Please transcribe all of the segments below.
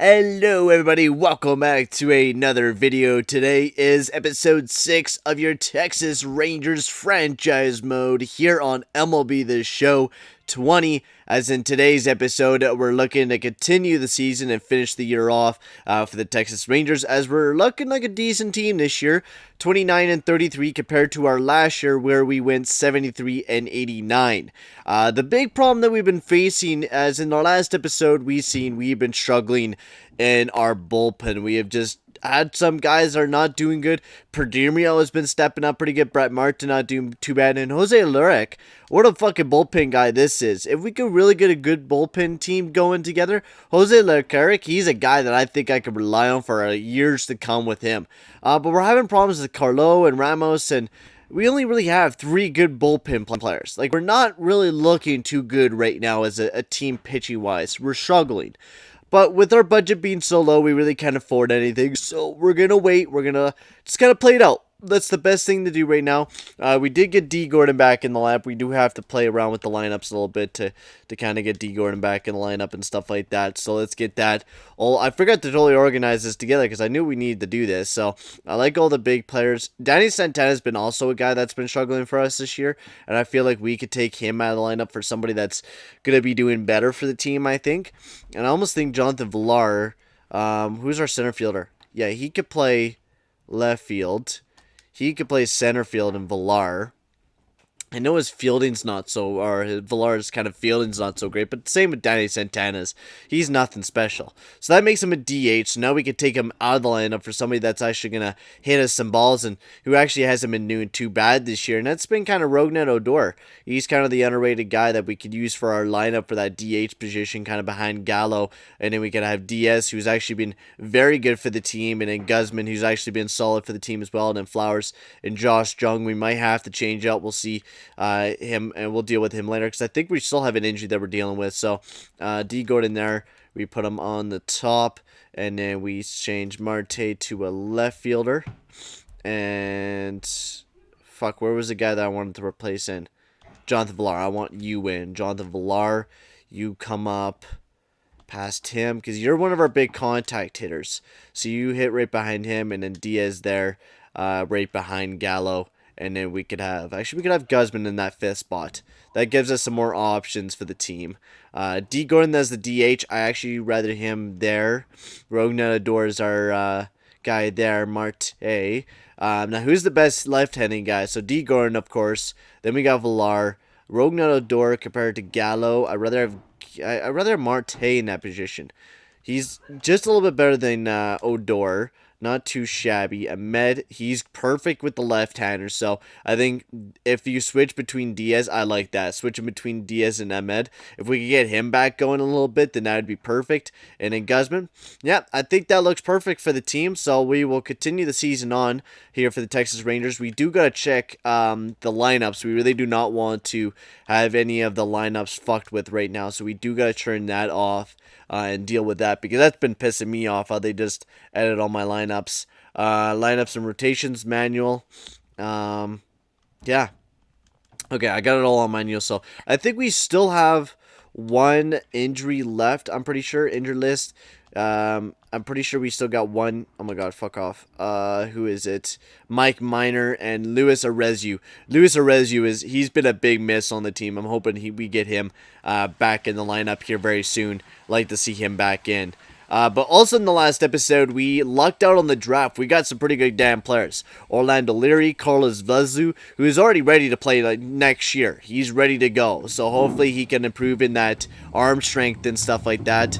Hello everybody, welcome back to another video. Today is episode 6 of your Texas Rangers franchise mode here on MLB The Show 20. As in today's episode, we're looking to continue the season and finish the year off for the Texas Rangers, as we're looking like a decent team this year. 29-33 compared to our last year where we went 73-89. The big problem that we've been facing, as in our last episode, we've been struggling in our bullpen. We have just had some guys that are not doing good. Perdomio has been stepping up pretty good. Brett Martin not doing too bad. And Jose Lurick, what a fucking bullpen guy this is. If we could really get a good bullpen team going together, Jose Lurick, he's a guy that I think I could rely on for years to come with him. But we're having problems with Carlo and Ramos, and we only really have 3 good bullpen players. Like, we're not really looking too good right now as a team pitching wise. We're struggling. But with our budget being so low, we really can't afford anything. So we're going to wait. We're going to just kind of play it out. That's the best thing to do right now. We did get D. Gordon back in the lineup. We do have to play around with the lineups a little bit to kind of get D. Gordon back in the lineup and stuff like that. So let's get that. I forgot to totally organize this together because I knew we needed to do this. So I like all the big players. Danny Santana has been also a guy that's been struggling for us this year. And I feel like we could take him out of the lineup for somebody that's going to be doing better for the team, I think. And I almost think Jonathan Villar, who's our center fielder? Yeah, he could play left field. He could play center field in Villar. I know his fielding's not so, or his Villar's kind of fielding's not so great, but same with Danny Santana's. He's nothing special. So that makes him a DH. So now we could take him out of the lineup for somebody that's actually going to hit us some balls and who actually hasn't been doing too bad this year. And that's been kind of Rougned Odor. He's kind of the underrated guy that we could use for our lineup for that DH position, kind of behind Gallo. And then we could have Diaz, who's actually been very good for the team. And then Guzman, who's actually been solid for the team as well. And then Flowers and Josh Jung, we might have to change out. We'll see him, and we'll deal with him later because I think we still have an injury that we're dealing with. So D. Gordon there, we put him on the top, and then we change Marte to a left fielder. And fuck, where was the guy that I wanted to replace in? Jonathan Villar. I want you in. Jonathan Villar, you come up past him because you're one of our big contact hitters. So you hit right behind him, and then Diaz there, right behind Gallo. And then we could have Guzman in that 5th spot. That gives us some more options for the team. D. Gordon as the DH. I actually rather him there. Rougned Odor is our guy there. Marte. Now, who's the best left-handed guy? So D. Gordon, of course. Then we got Villar. Rougned Odor compared to Gallo. I'd rather have Marte in that position. He's just a little bit better than Odor. Not too shabby. Ahmed, he's perfect with the left-hander. So I think if you switch between Diaz, I like that. Switching between Diaz and Ahmed. If we could get him back going a little bit, then that would be perfect. And then Guzman, yeah, I think that looks perfect for the team. So we will continue the season on here for the Texas Rangers. We do got to check the lineups. We really do not want to have any of the lineups fucked with right now. So we do got to turn that off. And deal with that because that's been pissing me off how they just edit all my lineups. Lineups and rotations manual. Yeah. Okay, I got it all on manual. So I think we still have one injury left. I'm pretty sure injured list. I'm pretty sure we still got one. Oh my god, fuck off. Who is it? Mike Minor and Luis Arezou. Luis Arezou he's been a big miss on the team. I'm hoping we get him back in the lineup here very soon. Like to see him back in. But also in the last episode, we lucked out on the draft. We got some pretty good damn players. Orlando Leary, Carlos Vezu, who is already ready to play like next year. He's ready to go. So hopefully he can improve in that arm strength and stuff like that.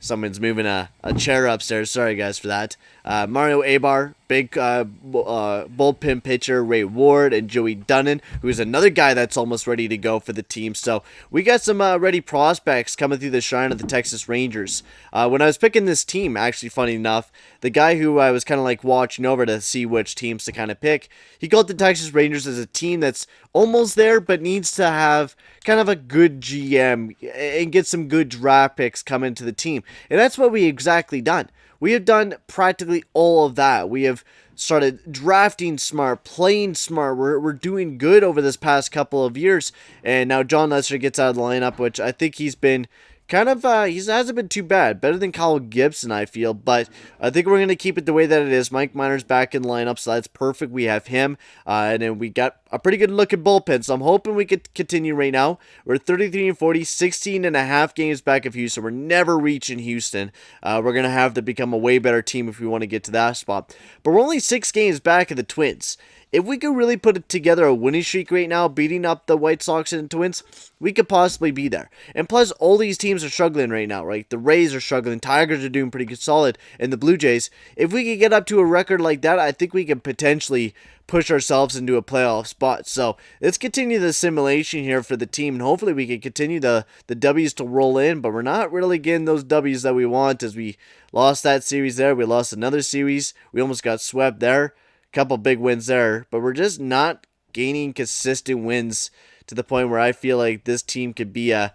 Someone's moving a chair upstairs. Sorry, guys, for that. Mario Abar, big bullpen pitcher, Ray Ward, and Joey Dunnan, who's another guy that's almost ready to go for the team. So we got some ready prospects coming through the shrine of the Texas Rangers. When I was picking this team, actually, funny enough, the guy who I was kind of like watching over to see which teams to kind of pick, he called the Texas Rangers as a team that's almost there, but needs to have kind of a good GM and get some good draft picks coming to the team. And that's what we exactly done. We have done practically all of that. We have started drafting smart, playing smart. We're doing good over this past couple of years. And now John Lester gets out of the lineup, which I think he's been kind of, he hasn't been too bad. Better than Kyle Gibson, I feel. But I think we're going to keep it the way that it is. Mike Minor's back in the lineup, so that's perfect. We have him. And then we got a pretty good looking bullpen, so I'm hoping we could continue right now. We're 33-40, 16 and a half games back of Houston. We're never reaching Houston. We're going to have to become a way better team if we want to get to that spot. But we're only 6 games back of the Twins. If we could really put together a winning streak right now, beating up the White Sox and Twins, we could possibly be there. And plus, all these teams are struggling right now, right? The Rays are struggling, Tigers are doing pretty good solid, and the Blue Jays. If we could get up to a record like that, I think we could potentially push ourselves into a playoff spot. So let's continue the simulation here for the team, and hopefully we can continue the W's to roll in, but we're not really getting those W's that we want, as we lost that series there. We lost another series. We almost got swept there. Couple big wins there, but we're just not gaining consistent wins to the point where I feel like this team could be a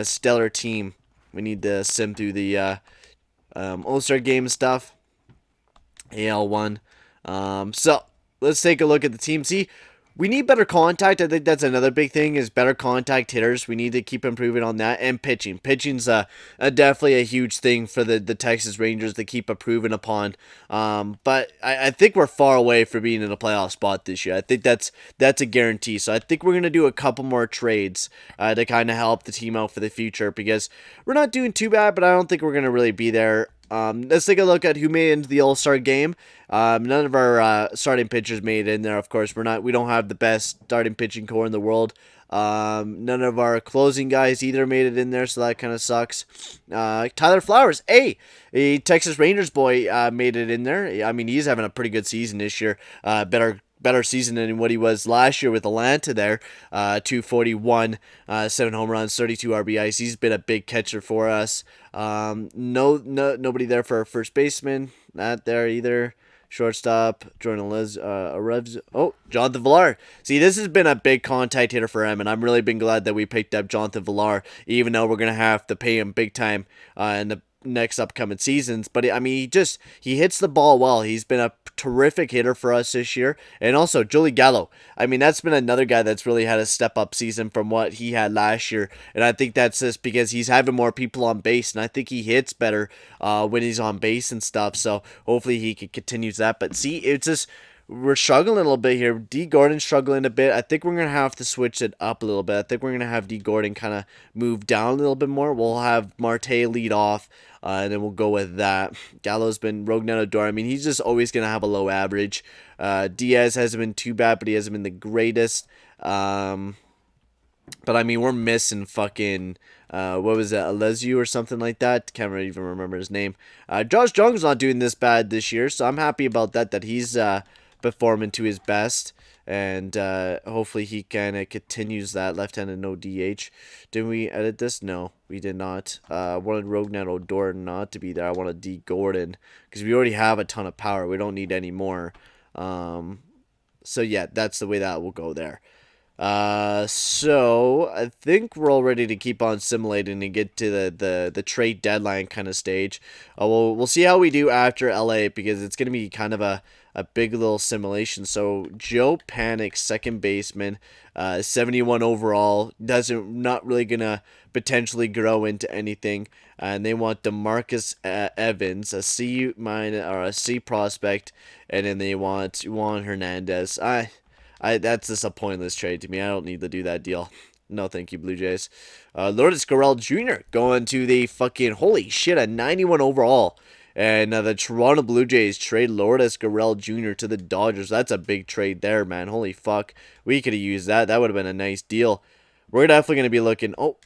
stellar team. We need to sim through the All-Star game stuff. AL1. So let's take a look at the team. See, we need better contact. I think that's another big thing, is better contact hitters. We need to keep improving on that. And pitching. Pitching's definitely a huge thing for the Texas Rangers to keep improving upon. But I think we're far away from being in a playoff spot this year. I think that's a guarantee. So I think we're going to do a couple more trades to kind of help the team out for the future, because we're not doing too bad, but I don't think we're going to really be there. Let's take a look at who made it into the All-Star game. None of our starting pitchers made it in there. Of course, we don't have the best starting pitching core in the world. None of our closing guys either made it in there, so that kind of sucks. Tyler Flowers, a Texas Rangers boy, made it in there. I mean, he's having a pretty good season this year. Better season than what he was last year with Atlanta there. 241, 7 home runs, 32 RBIs. He's been a big catcher for us. Nobody there for our first baseman. Not there either. Shortstop, Jordan Jonathan Villar. See, this has been a big contact hitter for him, and I'm really been glad that we picked up Jonathan Villar, even though we're going to have to pay him big time in the next upcoming seasons. But I mean, he hits the ball well. He's been a terrific hitter for us this year. And also Joey Gallo, I mean, that's been another guy that's really had a step up season from what he had last year, and I think that's just because he's having more people on base, and I think he hits better when he's on base and stuff. So hopefully he can continue that. But see, it's just, we're struggling a little bit here. D. Gordon's struggling a bit. I think we're going to have to switch it up a little bit. I think we're going to have D. Gordon kind of move down a little bit more. We'll have Marte lead off, and then we'll go with that. Gallo's been Rougned Odor. I mean, he's just always going to have a low average. Diaz hasn't been too bad, but he hasn't been the greatest. But I mean, we're missing fucking, what was that, Alessio or something like that? Can't really even remember his name. Josh Jung's not doing this bad this year, so I'm happy about that he's performing to his best, and hopefully he kind of continues that. Left-handed, no DH. Didn't we edit this? No, we did not. I wanted Rougned Odor not to be there. I wanted D. Gordon, because we already have a ton of power. We don't need any more. So yeah, that's the way that will go there. So I think we're all ready to keep on simulating and get to the trade deadline kind of stage. We'll see how we do after LA, because it's gonna be kind of a big little simulation. So Joe Panik, second baseman, 71 overall, not really gonna potentially grow into anything. And they want DeMarcus Evans, a C minus or a C prospect, and then they want Juan Hernandez. That's just a pointless trade to me. I don't need to do that deal. No, thank you, Blue Jays. Lourdes Gurriel Jr. going to the fucking, holy shit, a 91 overall. And the Toronto Blue Jays trade Lourdes Gurriel Jr. to the Dodgers. That's a big trade there, man. Holy fuck. We could have used that. That would have been a nice deal. We're definitely going to be looking. Oh,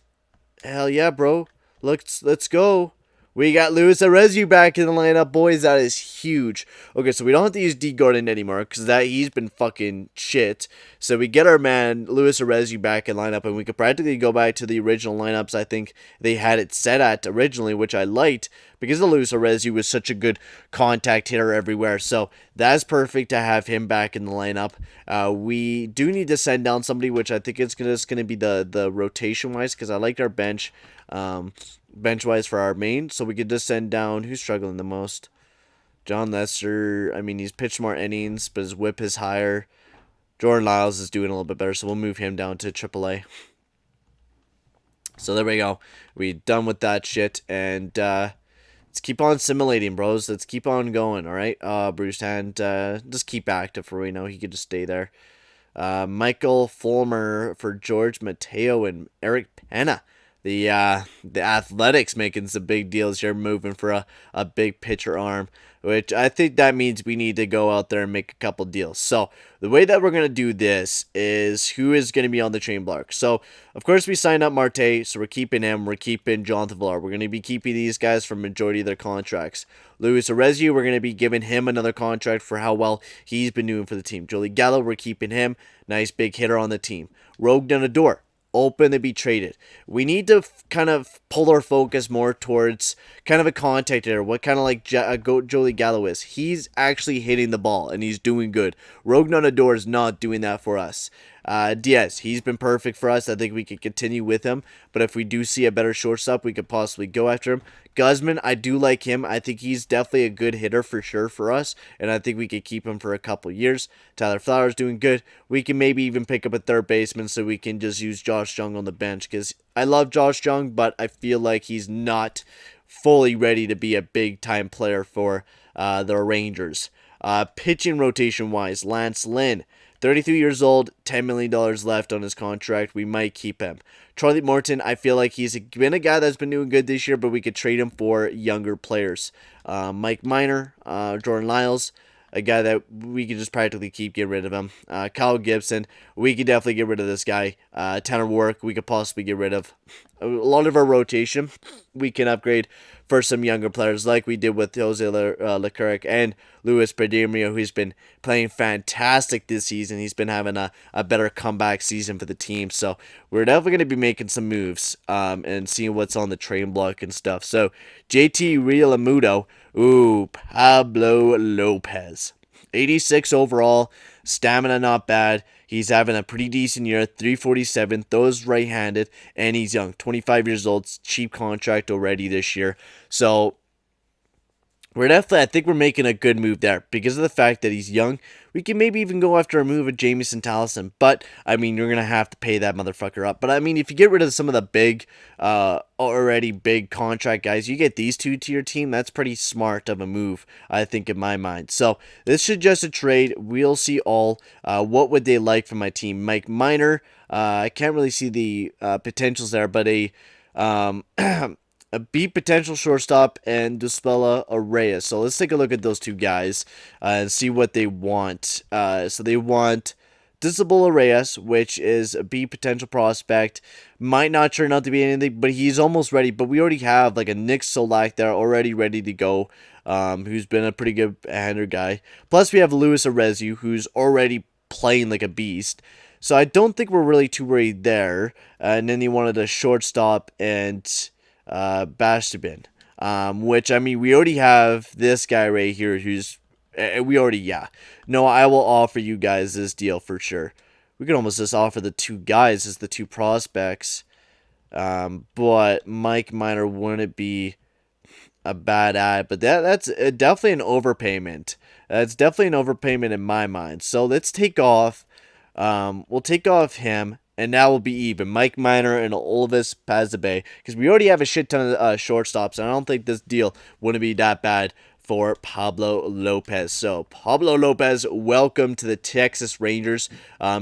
hell yeah, bro. Let's go. We got Luis Arezou back in the lineup, boys. That is huge. Okay, so we don't have to use D. Gordon anymore, because he's been fucking shit. So we get our man Luis Arezou back in lineup, and we could practically go back to the original lineups I think they had it set at originally, which I liked, because the Luis Arezou was such a good contact hitter everywhere. So that's perfect to have him back in the lineup. We do need to send down somebody, which I think it's just going to be the rotation-wise, because I liked our bench. Bench-wise for our main, so we could just send down, who's struggling the most? John Lester. I mean, he's pitched more innings, but his whip is higher. Jordan Lyles is doing a little bit better, so we'll move him down to AAA. So there we go. We done with that shit, and let's keep on simulating, bros. Let's keep on going, all right? Bruce Hand, just keep active for right now. He could just stay there. Michael Fulmer for George Mateo and Eric Pena. The Athletics making some big deals here, moving for a big pitcher arm, which I think that means we need to go out there and make a couple deals. So the way that we're going to do this is who is going to be on the trade block. So, of course, we signed up Marte, so we're keeping him. We're keeping Jonathan Villar. We're going to be keeping these guys for majority of their contracts. Luis Orezio, we're going to be giving him another contract for how well he's been doing for the team. Joey Gallo, we're keeping him. Nice big hitter on the team. Rogue Donador, open to be traded. We need to kind of pull our focus more towards kind of a contact hitter, what kind of like Joey Gallo is. He's actually hitting the ball, and he's doing good. Rogue Donador is not doing that for us. Diaz, he's been perfect for us. I think we could continue with him, but if we do see a better shortstop, we could possibly go after him. Guzman, I do like him. I think he's definitely a good hitter for sure for us, and I think we could keep him for a couple years. Tyler Flowers doing good. We can maybe even pick up a third baseman so we can just use Josh Jung on the bench, because I love Josh Jung, but I feel like he's not fully ready to be a big-time player for the Rangers. Pitching rotation-wise, Lance Lynn, 33 years old, $10 million left on his contract. We might keep him. Charlie Morton, I feel like he's been a guy that's been doing good this year, but we could trade him for younger players. Mike Minor, Jordan Lyles, a guy that we could just practically get rid of him. Kyle Gibson, we could definitely get rid of this guy. Tanner Warwick, we could possibly get rid of. A lot of our rotation, we can upgrade for some younger players like we did with Jose Leclerc and Luis Perdomo, who's been playing fantastic this season. He's been having a better comeback season for the team. So we're definitely going to be making some moves and seeing what's on the trade block and stuff. So JT Realmuto, Pablo Lopez. 86 overall, stamina not bad. He's having a pretty decent year, 347, throws right-handed, and he's young, 25 years old, cheap contract already this year. So I think we're making a good move there because of the fact that he's young. We can maybe even go after a move of Jameson Tolleson, but I mean, you're gonna have to pay that motherfucker up. But I mean, if you get rid of some of the big, already big contract guys, you get these two to your team. That's pretty smart of a move, I think, in my mind. So this is just a trade. We'll see all. What would they like from my team? Mike Minor. I can't really see the potentials there, but a a B potential shortstop and Duspella Arrayas. So let's take a look at those two guys and see what they want. So they want Duspella Arrayas, which is a B potential prospect. Might not turn out to be anything, but he's almost ready. But we already have like a Nick Solak there already ready to go, who's been a pretty good hander guy. Plus we have Luis Orezio, who's already playing like a beast. So I don't think we're really too worried there. And then he wanted a shortstop and Bastabin, which I mean we already have this guy right here who's no, I will offer you guys this deal for sure. We could almost just offer the two guys as the two prospects, but Mike Minor wouldn't be a bad ad, but that's definitely an overpayment. That's definitely an overpayment in my mind. So let's take off. We'll take off him. And now we'll be even. Mike Minor and Olvis Pazabe. Because we already have a shit ton of shortstops. And I don't think this deal wouldn't be that bad for Pablo Lopez. So, Pablo Lopez, welcome to the Texas Rangers.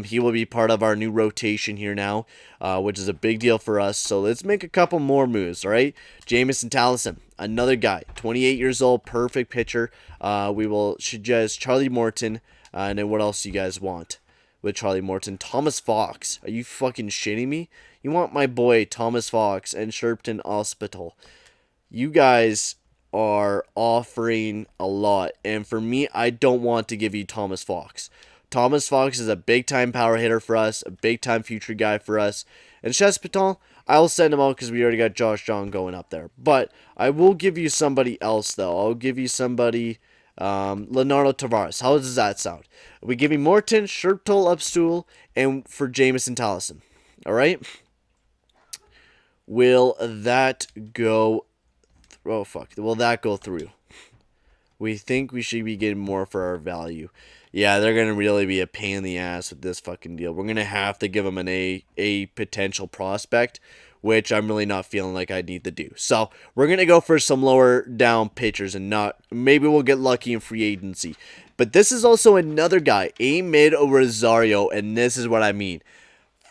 He will be part of our new rotation here now, which is a big deal for us. So, let's make a couple more moves, all right? Jameson Tolleson, another guy, 28 years old, perfect pitcher. We will suggest Charlie Morton. And then what else do you guys want with Charlie Morton? Thomas Fox. Are you fucking shitting me? You want my boy Thomas Fox and Sherpton Hospital. You guys are offering a lot. And for me, I don't want to give you Thomas Fox. Thomas Fox is a big-time power hitter for us, a big-time future guy for us. And Chespital, I'll send him out because we already got Josh Jung going up there. But I will give you somebody else, though. I'll give you somebody... Leonardo Tavares. How does that sound? We give you Morton, Sherptol Upstool, and for Jameson Tolleson. Alright? Will that go... Oh, fuck. Will that go through? We think we should be getting more for our value. Yeah, they're going to really be a pain in the ass with this fucking deal. We're going to have to give them an A potential prospect, which I'm really not feeling like I need to do. So we're going to go for some lower down pitchers and not, maybe we'll get lucky in free agency. But this is also another guy, Amid Rosario, and this is what I mean.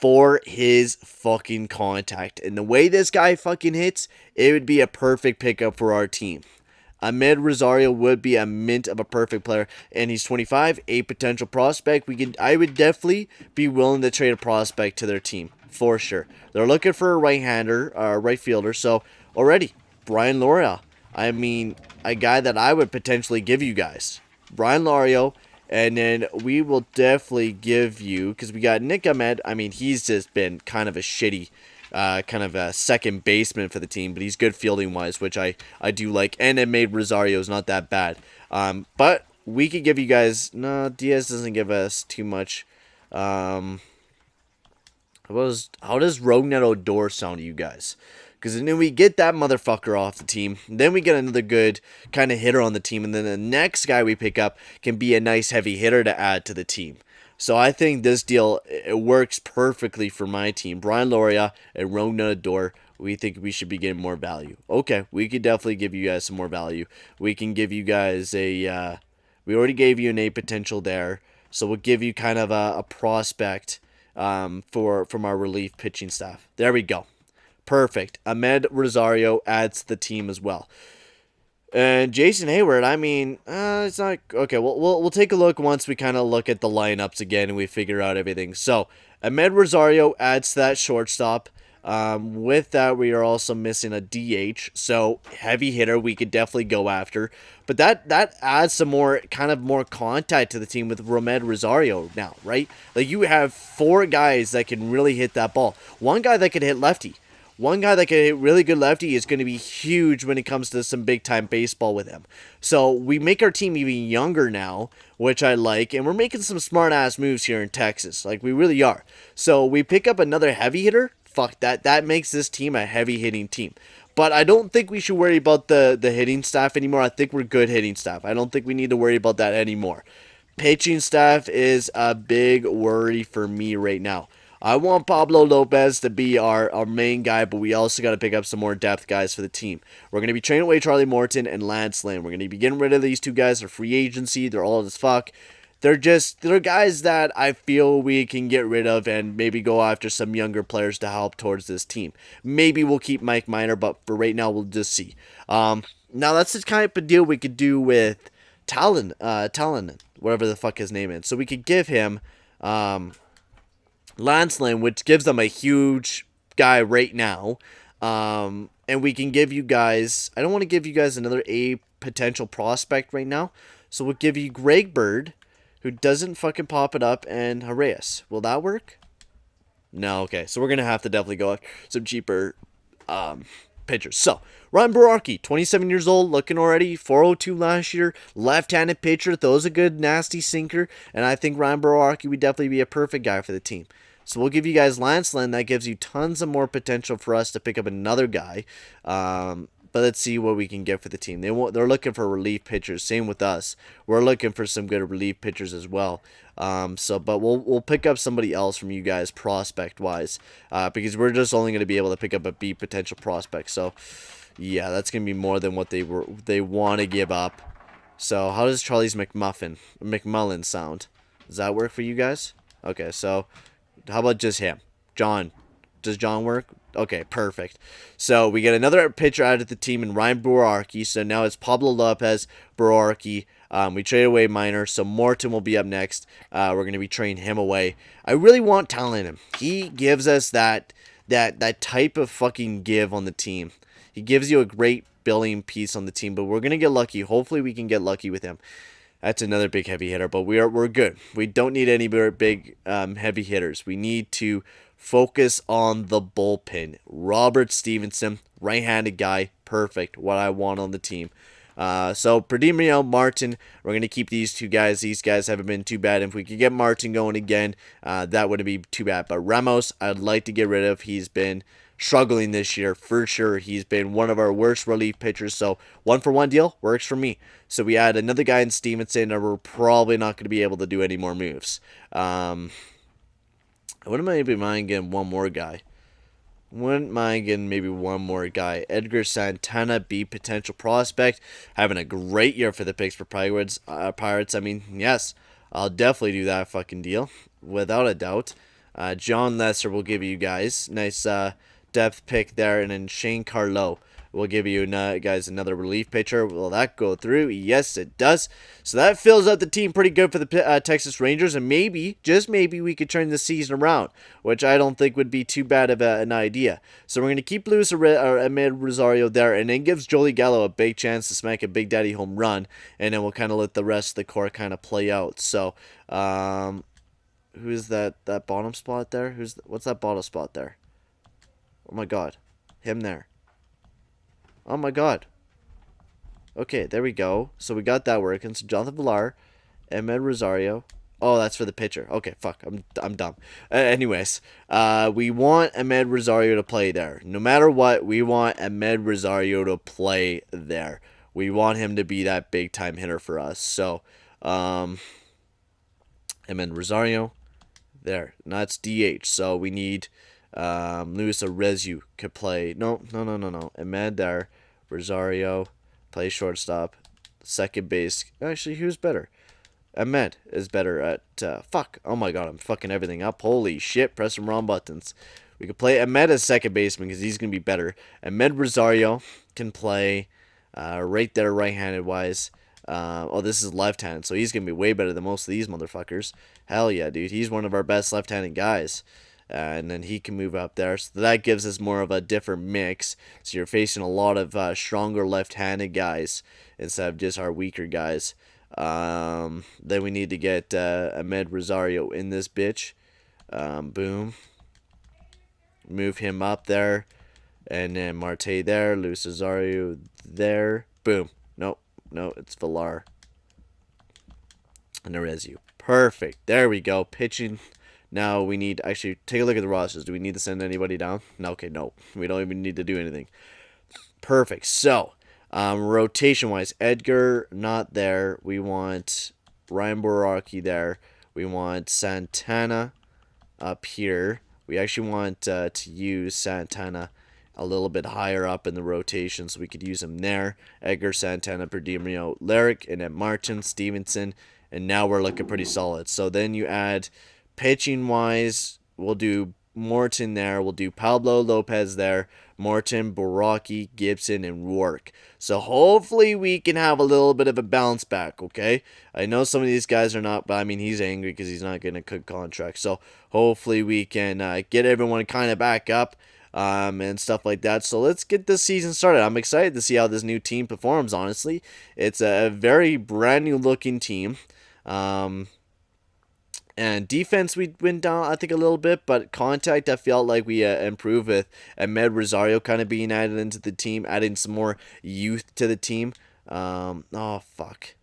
For his fucking contact. And the way this guy fucking hits, it would be a perfect pickup for our team. Ahmed Rosario would be a mint of a perfect player, and he's 25, a potential prospect. I would definitely be willing to trade a prospect to their team for sure. They're looking for a right-hander, right fielder. So already, Brian Loria. I mean, a guy that I would potentially give you guys, Brian Lorio. And then we will definitely give you, because we got Nick Ahmed. I mean, he's just been kind of a shitty, kind of a second baseman for the team, but he's good fielding wise, which I do like. And it made Rosario's not that bad. But we could give you guys. No, Diaz doesn't give us too much. How does Rognet Odor sound to you guys? Because then we get that motherfucker off the team. Then we get another good kind of hitter on the team. And then the next guy we pick up can be a nice heavy hitter to add to the team. So I think this deal, it works perfectly for my team. Brian Loria and Rognet Odor. We think we should be getting more value. Okay, we could definitely give you guys some more value. We can give you guys a... we already gave you an A potential there. So we'll give you kind of a prospect from our relief pitching staff. There we go. Perfect. Ahmed Rosario adds to the team as well. And Jason Hayward, I mean, it's not... Okay, we'll take a look once we kind of look at the lineups again and we figure out everything. So, Ahmed Rosario adds to that shortstop. With that, we are also missing a DH. So, heavy hitter we could definitely go after. But that adds some more, kind of more contact to the team with Ahmed Rosario now, right? Like, you have 4 guys that can really hit that ball. One guy that can hit lefty. One guy that can hit really good lefty is going to be huge when it comes to some big-time baseball with him. So we make our team even younger now, which I like, and we're making some smart-ass moves here in Texas. Like, we really are. So we pick up another heavy hitter. Fuck that. That makes this team a heavy-hitting team. But I don't think we should worry about the hitting staff anymore. I think we're good hitting staff. I don't think we need to worry about that anymore. Pitching staff is a big worry for me right now. I want Pablo Lopez to be our main guy, but we also got to pick up some more depth guys for the team. We're going to be trading away Charlie Morton and Lance Lynn. We're going to be getting rid of these 2 guys. They're free agency. They're all as fuck. They're guys that I feel we can get rid of and maybe go after some younger players to help towards this team. Maybe we'll keep Mike Minor, but for right now, we'll just see. Now, that's the kind of deal we could do with Talon, whatever the fuck his name is. So we could give him... Lance Lynn, which gives them a huge guy right now. And we can give you guys... I don't want to give you guys another A potential prospect right now. So we'll give you Greg Bird, who doesn't fucking pop it up, and Reyes. Will that work? No, okay. So we're going to have to definitely go some cheaper pitchers. So, Ryan Borarki, 27 years old, looking already, 402 last year, left-handed pitcher, throws a good nasty sinker, and I think Ryan Borarki would definitely be a perfect guy for the team. So we'll give you guys Lance Lynn. That gives you tons of more potential for us to pick up another guy. But let's see what we can get for the team. They're looking for relief pitchers. Same with us. We're looking for some good relief pitchers as well. But we'll pick up somebody else from you guys prospect wise, because we're just only going to be able to pick up a B potential prospect. So yeah, that's going to be more than what they want to give up. So how does Charlie's McMullen sound? Does that work for you guys? Okay, so how about just him? John. Does John work? Okay, perfect. So we get another pitcher out of the team in Ryan Borarki. So now it's Pablo Lopez, Borarki. We trade away Minor, so Morton will be up next. We're going to be trading him away. I really want talent in him. He gives us that type of fucking give on the team. He gives you a great building piece on the team, but we're going to get lucky. Hopefully we can get lucky with him. That's another big heavy hitter, but we're good. We don't need any big heavy hitters. We need to focus on the bullpen. Robert Stevenson, right-handed guy, perfect. What I want on the team. So Perdimio, Martin, we're going to keep these 2 guys. These guys haven't been too bad. If we could get Martin going again, that wouldn't be too bad. But Ramos, I'd like to get rid of. He's been struggling this year for sure. He's been one of our worst relief pitchers. So 1-for-1 deal works for me. So we add another guy in Stevenson, and we're probably not going to be able to do any more moves. Wouldn't maybe mind getting one more guy. Wouldn't mind getting maybe one more guy. Edgar Santana, B, potential prospect. Having a great year for the Pittsburgh Pirates. I mean, yes, I'll definitely do that fucking deal. Without a doubt. John Lesser will give you guys. Nice depth pick there. And then Shane Carlo will give you guys another relief pitcher. Will that go through? Yes, it does. So that fills out the team pretty good for the Texas Rangers, and maybe, just maybe, we could turn the season around, which I don't think would be too bad of an idea. So we're going to keep Luis Ahmed Rosario there, and then gives Joey Gallo a big chance to smack a big daddy home run, and then we'll kind of let the rest of the core kind of play out. So, who's that bottom spot there? What's that bottom spot there? Oh my god. Him there. Oh my god. Okay, there we go. So we got that working. So Jonathan Villar, Ahmed Rosario. Oh, that's for the pitcher. Okay, fuck. I'm dumb. Anyways, we want Ahmed Rosario to play there. No matter what, we want Ahmed Rosario to play there. We want him to be that big time hitter for us. So, Ahmed Rosario, there. And that's DH. So we need Luis Arezu could play. No. Ahmed there. Rosario, play shortstop. Second base. Actually, who's better? Ahmed is better at... fuck. Oh my god, I'm fucking everything up. Holy shit, pressing wrong buttons. We could play Ahmed as second baseman because he's going to be better. Ahmed Rosario can play right there right-handed wise. Oh, this is left-handed, so he's going to be way better than most of these motherfuckers. Hell yeah, dude. He's one of our best left-handed guys. And then he can move up there. So that gives us more of a different mix. So you're facing a lot of stronger left-handed guys instead of just our weaker guys. Then we need to get Ahmed Rosario in this bitch. Boom. Move him up there. And then Marte there. Luis Rosario there. Boom. Nope. No, it's Villar. And Arezu. Perfect. There we go. Pitching. Now we need, actually, take a look at the rosters. Do we need to send anybody down? No, okay, no. We don't even need to do anything. Perfect. So, rotation-wise, Edgar, not there. We want Ryan Boraki there. We want Santana up here. We actually want to use Santana a little bit higher up in the rotation, so we could use him there. Edgar, Santana, Perdiemio, Larrick, and then Martin, Stevenson, and now we're looking pretty solid. So then you add... Pitching-wise, we'll do Morton there. We'll do Pablo Lopez there. Morton, Boraki, Gibson, and Rourke. So hopefully we can have a little bit of a bounce back, okay? I know some of these guys are not, but I mean, he's angry because he's not getting a good contract. So hopefully we can get everyone kind of back up and stuff like that. So let's get this season started. I'm excited to see how this new team performs, honestly. It's a very brand new looking team. And defense, we went down, I think, a little bit. But contact, I felt like we improved with Ahmed Rosario kind of being added into the team. Adding some more youth to the team. Oh, fuck.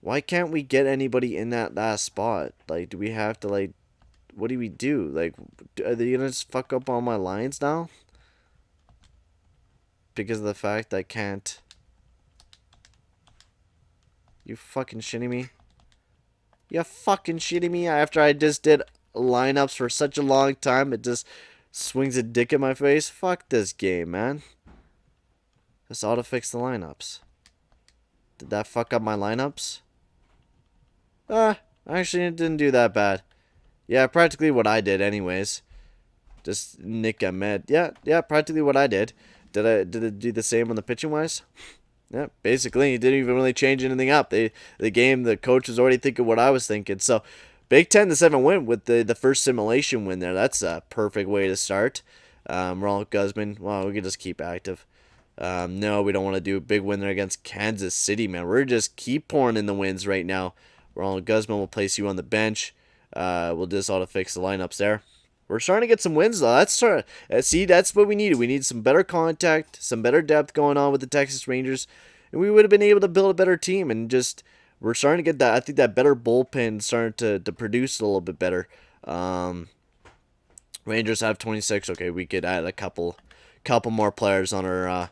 Why can't we get anybody in that last spot? Like, do we have to, like... What do we do? Like, are they going to just fuck up all my lines now? Because of the fact I can't... You fucking shitting me? You fucking shitting me? After I just did lineups for such a long time, it just swings a dick in my face? Fuck this game, man. Just auto-fix the lineups. Did that fuck up my lineups? Actually, it didn't do that bad. Yeah, practically what I did anyways. Just Nick Ahmed. Yeah, practically what I did. Did it do the same on the pitching wise? Yeah, basically, he didn't even really change anything up. The coach was already thinking what I was thinking. So, Big 10-7 win with the first simulation win there. That's a perfect way to start. Ronald Guzman, well, we can just keep active. No, we don't want to do a big win there against Kansas City, man. We're just keep pouring in the wins right now. Ronald Guzman will place you on the bench. We'll just auto-fix the lineups there. We're starting to get some wins, though. That's what we needed. We need some better contact, some better depth going on with the Texas Rangers, and we would have been able to build a better team. And just we're starting to get that. I think that better bullpen starting to produce a little bit better. Rangers have 26. Okay, we could add a couple more players on our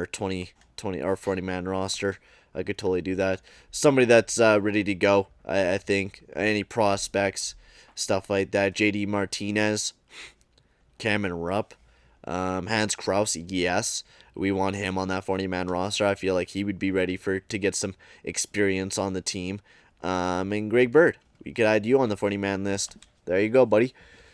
20 or 40-man roster. I could totally do that. Somebody that's ready to go. I think any prospects. Stuff like that. JD Martinez. Cameron Rupp. Hans Krause, yes. We want him on that 40-man roster. I feel like he would be ready to get some experience on the team. And Greg Bird, we could add you on the 40-man list. There you go, buddy.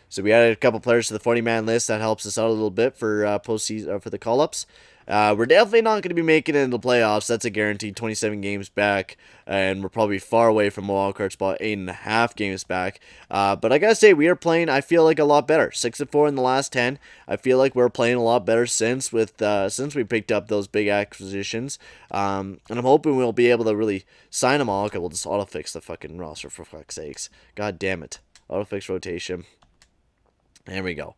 So we added a couple players to the 40-man list. That helps us out a little bit for postseason for the call-ups. We're definitely not going to be making it into the playoffs. That's a guaranteed 27 games back, and we're probably far away from a wildcard spot, 8.5 games back. But I gotta say, we are playing, I feel like, a lot better. 6-4 in the last 10. I feel like we're playing a lot better since we picked up those big acquisitions. And I'm hoping we'll be able to really sign them all. Okay, we'll just auto-fix the fucking roster, for fuck's sakes. God damn it. Auto-fix rotation. There we go.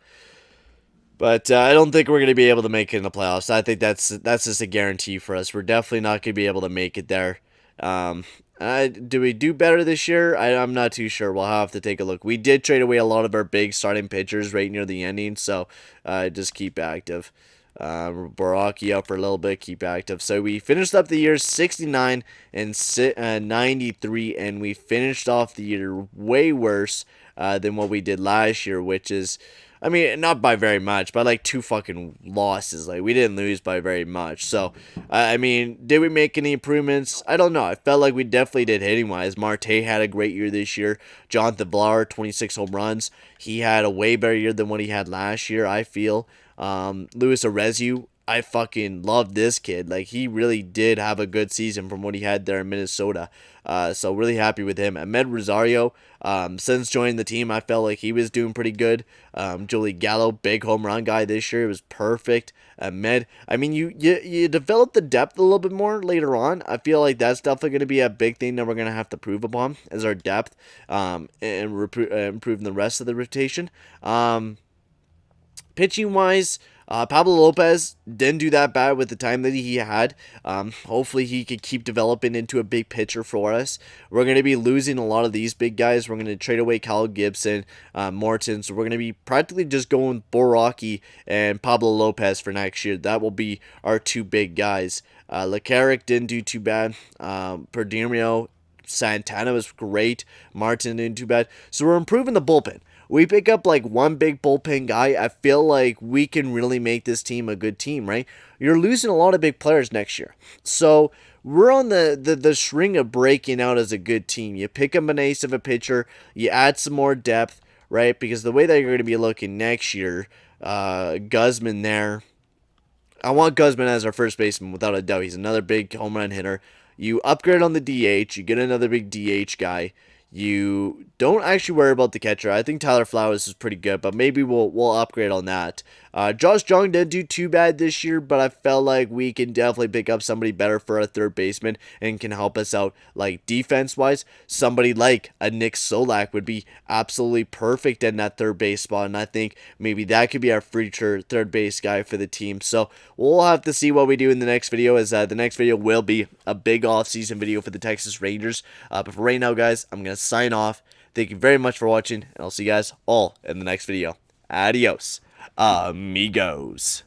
But I don't think we're going to be able to make it in the playoffs. I think that's just a guarantee for us. We're definitely not going to be able to make it there. Do we do better this year? I'm not too sure. We'll have to take a look. We did trade away a lot of our big starting pitchers right near the ending, so just keep active. Baraki up for a little bit, keep active. So we finished up the year 69 and 93, and we finished off the year way worse than what we did last year, which is, I mean, not by very much, but like 2 fucking losses. Like, we didn't lose by very much. So, I mean, did we make any improvements? I don't know. I felt like we definitely did hitting-wise. Marte had a great year this year. Jonathan Villar, 26 home runs. He had a way better year than what he had last year, I feel. Luis Arezou, I fucking love this kid. Like, he really did have a good season from what he had there in Minnesota. So really happy with him. Ahmed Rosario, since joining the team, I felt like he was doing pretty good. Joey Gallo, big home run guy this year. It was perfect. Ahmed, I mean, you develop the depth a little bit more later on. I feel like that's definitely going to be a big thing that we're going to have to prove upon, is our depth, and improving the rest of the rotation. Pitching-wise, Pablo Lopez didn't do that bad with the time that he had. Hopefully he could keep developing into a big pitcher for us. We're going to be losing a lot of these big guys. We're going to trade away Kyle Gibson, Morton. So we're going to be practically just going Boraki and Pablo Lopez for next year. That will be our 2 big guys. Lecaric didn't do too bad. Perdomio, Santana was great. Martin didn't do bad. So we're improving the bullpen. We pick up like 1 big bullpen guy. I feel like we can really make this team a good team, right? You're losing a lot of big players next year. So we're on the string of breaking out as a good team. You pick up an ace of a pitcher. You add some more depth, right? Because the way that you're going to be looking next year, Guzman there. I want Guzman as our first baseman without a doubt. He's another big home run hitter. You upgrade on the DH. You get another big DH guy. You don't actually worry about the catcher. I think Tyler Flowers is pretty good, but maybe we'll upgrade on that. Josh Jung didn't do too bad this year, but I felt like we can definitely pick up somebody better for a third baseman and can help us out, like, defense-wise. Somebody like a Nick Solak would be absolutely perfect in that third base spot, and I think maybe that could be our future third base guy for the team. So we'll have to see what we do in the next video, as the next video will be a big off-season video for the Texas Rangers. But for right now, guys, I'm going to sign off. Thank you very much for watching, and I'll see you guys all in the next video. Adios, amigos.